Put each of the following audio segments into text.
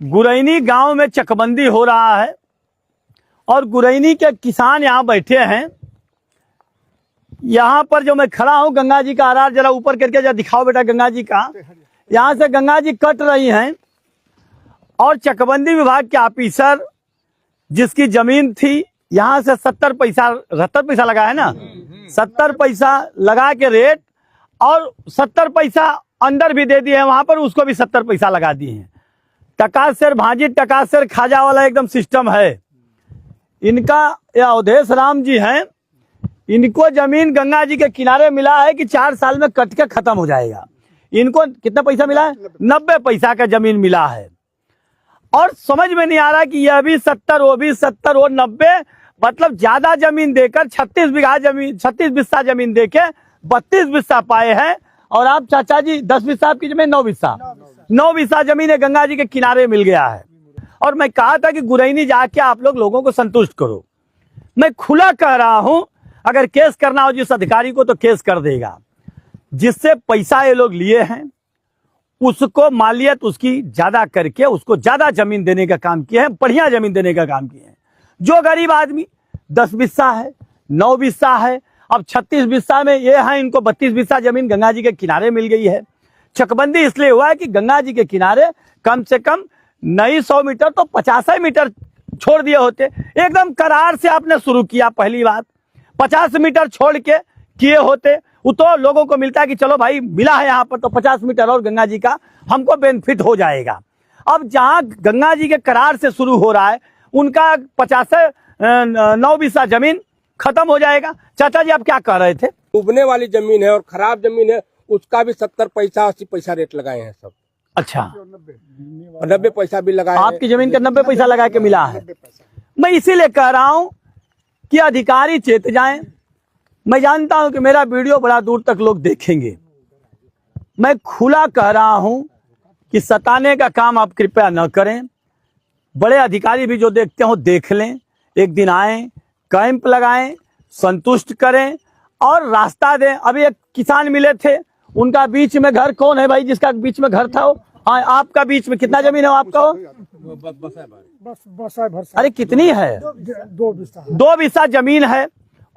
गुरैनी गांव में चकबंदी हो रहा है और गुरैनी के किसान यहाँ बैठे हैं। यहाँ पर जो मैं खड़ा हूँ, गंगा जी का आरार जरा ऊपर करके जरा दिखाओ बेटा गंगा जी का। यहाँ से गंगा जी कट रही हैं और चकबंदी विभाग के ऑफिसर जिसकी जमीन थी, यहाँ से 70 पैसा लगा है ना, 70 पैसा लगा के रेट और 70 पैसा अंदर भी दे दिए हैं, वहां पर उसको भी 70 पैसा लगा दिए हैं। टकासेर भांजी टकासेर खाजा वाला एकदम सिस्टम है इनका। ये अवधेश राम जी हैं, इनको जमीन गंगा जी के किनारे मिला है कि 4 साल में कट के खत्म हो जाएगा। इनको कितना पैसा मिला है? 90 पैसा का जमीन मिला है। और समझ में नहीं आ रहा कि यह भी 70, वो भी 70, वो 90, मतलब ज्यादा जमीन देकर 36 बिस्सा जमीन देके 32 बिस्सा पाए हैं। और आप चाचा जी 10 बिस्सा आपकी जमीन, 9 बिस्सा जमीन है गंगा जी के किनारे मिल गया है। और मैं कहा था कि गुरैनी जाके आप लोगों को संतुष्ट करो। मैं खुला कह रहा हूं, अगर केस करना हो जिस अधिकारी को तो केस कर देगा। जिससे पैसा ये लोग लिए हैं उसको मालियत उसकी ज्यादा करके उसको ज्यादा जमीन देने का काम किया है, बढ़िया जमीन देने का काम किया है। जो गरीब आदमी 10 बिस्सा है, 9 बिस्सा है, अब 36 बिस्सा में ये है, इनको 32 बिस्सा जमीन गंगा जी के किनारे मिल गई है। चकबंदी इसलिए हुआ है कि गंगा जी के किनारे कम से कम नहीं 100 मीटर तो 50 मीटर छोड़ दिए होते। एकदम करार से आपने शुरू किया, पहली बात 50 मीटर छोड़ के किए होते वो तो लोगों को मिलता है कि चलो भाई मिला है यहाँ पर तो 50 मीटर और गंगा जी का हमको बेनिफिट हो जाएगा। अब जहाँ गंगा जी के करार से शुरू हो रहा है उनका 9 बिस्सा जमीन खत्म हो जाएगा। चाचा जी आप क्या कह रहे थे? डूबने वाली जमीन है और खराब जमीन है, उसका भी 70 पैसा 80 पैसा रेट लगाए हैं सब। अच्छा, 90 पैसा भी लगाए। आपकी जमीन का 90 पैसा लगा के मिला है। मैं इसीलिए कह रहा हूं कि अधिकारी चेत जाएं। मैं जानता हूं कि मेरा वीडियो बड़ा दूर तक लोग देखेंगे। मैं खुला कह रहा हूं कि सताने का काम आप कृपया न करें। बड़े अधिकारी भी जो देखते हो देख लें, एक दिन आए, कैंप लगाएं, संतुष्ट करें और रास्ता दें। अभी एक किसान मिले थे, उनका बीच में घर कौन है भाई जिसका बीच में घर था? हाँ, आपका बीच में कितना जमीन है आपका? अरे कितनी है? 2 बिस्सा जमीन है,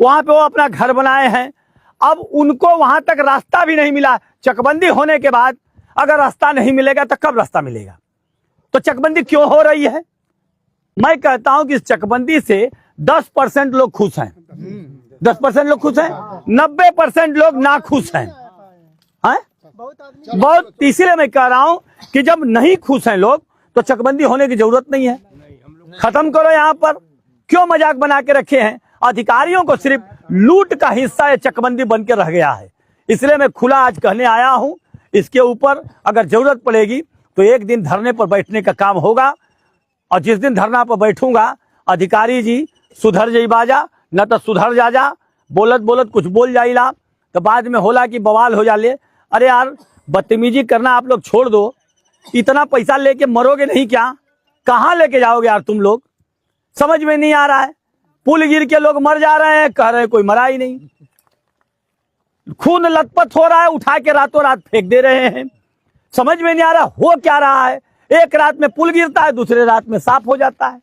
वहां पे वो अपना घर बनाए हैं। अब उनको वहां तक रास्ता भी नहीं मिला। चकबंदी होने के बाद अगर रास्ता नहीं मिलेगा तो कब रास्ता मिलेगा? तो चकबंदी क्यों हो रही है? मैं कहता हूं कि इस चकबंदी से 10% लोग खुश हैं, 10% लोग खुश हैं, 90% लोग ना खुश हैं। बहुत इसीलिए मैं कह रहा हूं कि जब नहीं खुश हैं लोग तो चकबंदी होने की जरूरत नहीं है। खत्म करो। यहाँ पर क्यों मजाक बना के रखे हैं? अधिकारियों को सिर्फ लूट का हिस्सा ये चकबंदी बन के रह गया है। इसलिए मैं खुला आज कहने आया हूं। इसके ऊपर अगर जरूरत पड़ेगी तो एक दिन धरने पर बैठने का काम होगा। और जिस दिन धरना पर बैठूंगा, अधिकारी जी सुधर जाई बाजा, न तो सुधर जा बोलत बोलत कुछ बोल जाइला तो बाद में होला कि बवाल हो जाले। अरे यार, बदतमीजी करना आप लोग छोड़ दो। इतना पैसा लेके मरोगे नहीं क्या? कहाँ लेके जाओगे यार तुम लोग? समझ में नहीं आ रहा है। पुल गिर के लोग मर जा रहे हैं, कह रहे हैं कोई मरा ही नहीं। खून लथपथ हो रहा है, उठा के रातों रात फेंक दे रहे हैं। समझ में नहीं आ रहा हो क्या रहा है। एक रात में पुल गिरता है, दूसरे रात में साफ हो जाता है,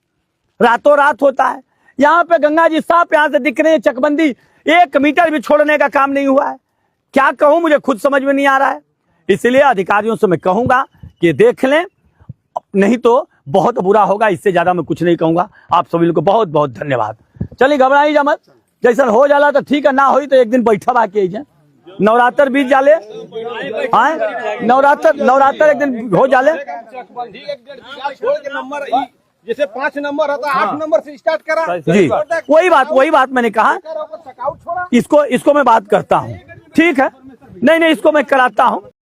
रातों रात होता है। यहाँ पे गंगा जी साफ यहाँ से दिख रहे हैं, चकबंदी 1 मीटर भी छोड़ने का काम नहीं हुआ है। क्या कहूं, मुझे खुद समझ में नहीं आ रहा है। इसलिए अधिकारियों से मैं कहूंगा कि देख लें, नहीं तो बहुत बुरा होगा। इससे ज्यादा मैं कुछ नहीं कहूंगा। आप सभी को बहुत बहुत धन्यवाद। चलिए घबराई जा मत, जैसा हो जाला तो ठीक है, ना हो तो एक दिन बैठा बाकी जाए। नवरात्र बीत जाले, हाँ नवरात्र एक दिन हो जाले। जैसे 5 नंबर होता है, 8 नंबर से स्टार्ट करा जी। वही बात मैंने कहा, इसको मैं बात करता हूँ। ठीक है, नहीं इसको मैं कराता हूँ।